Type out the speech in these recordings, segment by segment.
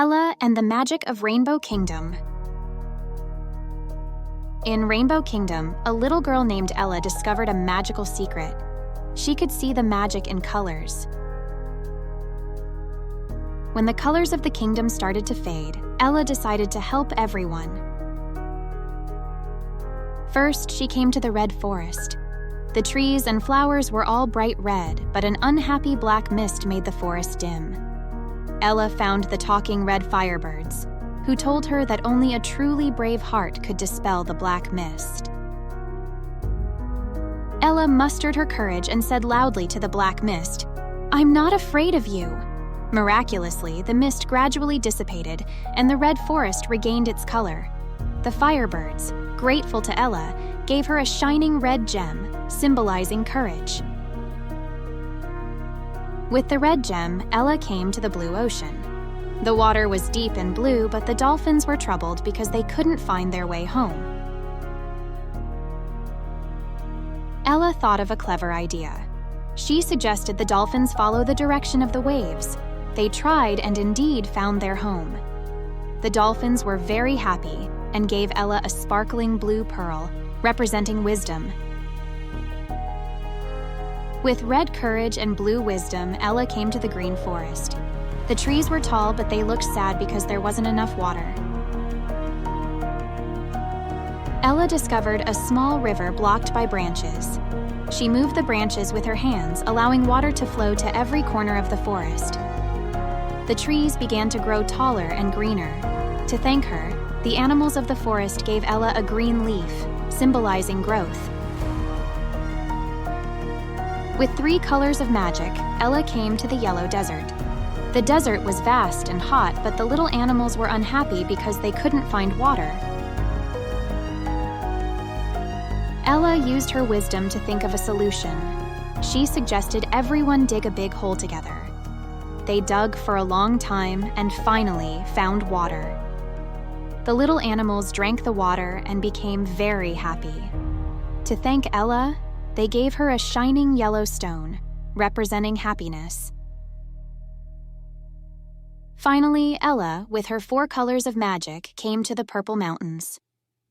Ella and the Magic of Rainbow Kingdom. In Rainbow Kingdom, a little girl named Ella discovered a magical secret. She could see the magic in colors. When the colors of the kingdom started to fade, Ella decided to help everyone. First, she came to the red forest. The trees and flowers were all bright red, but an unhappy black mist made the forest dim. Ella found the talking red firebirds, who told her that only a truly brave heart could dispel the black mist. Ella mustered her courage and said loudly to the black mist, "I'm not afraid of you." Miraculously, the mist gradually dissipated, and the red forest regained its color. The firebirds, grateful to Ella, gave her a shining red gem, symbolizing courage. With the red gem, Ella came to the blue ocean. The water was deep and blue, but the dolphins were troubled because they couldn't find their way home. Ella thought of a clever idea. She suggested the dolphins follow the direction of the waves. They tried and indeed found their home. The dolphins were very happy and gave Ella a sparkling blue pearl, representing wisdom. With red courage and blue wisdom, Ella came to the green forest. The trees were tall, but they looked sad because there wasn't enough water. Ella discovered a small river blocked by branches. She moved the branches with her hands, allowing water to flow to every corner of the forest. The trees began to grow taller and greener. To thank her, the animals of the forest gave Ella a green leaf, symbolizing growth. With 3 colors of magic, Ella came to the yellow desert. The desert was vast and hot, but the little animals were unhappy because they couldn't find water. Ella used her wisdom to think of a solution. She suggested everyone dig a big hole together. They dug for a long time and finally found water. The little animals drank the water and became very happy. To thank Ella, they gave her a shining yellow stone, representing happiness. Finally, Ella, with her 4 colors of magic, came to the purple mountains.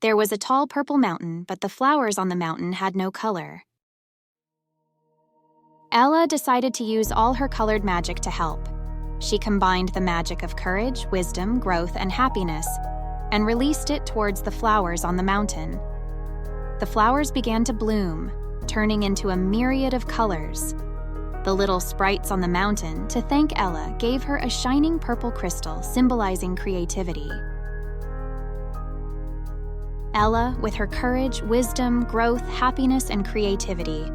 There was a tall purple mountain, but the flowers on the mountain had no color. Ella decided to use all her colored magic to help. She combined the magic of courage, wisdom, growth, and happiness, and released it towards the flowers on the mountain. The flowers began to bloom, turning into a myriad of colors. The little sprites on the mountain, to thank Ella, gave her a shining purple crystal symbolizing creativity. Ella, with her courage, wisdom, growth, happiness, and creativity,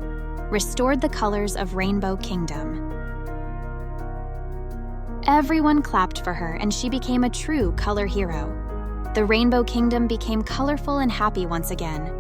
restored the colors of Rainbow Kingdom. Everyone clapped for her, and she became a true color hero. The Rainbow Kingdom became colorful and happy once again.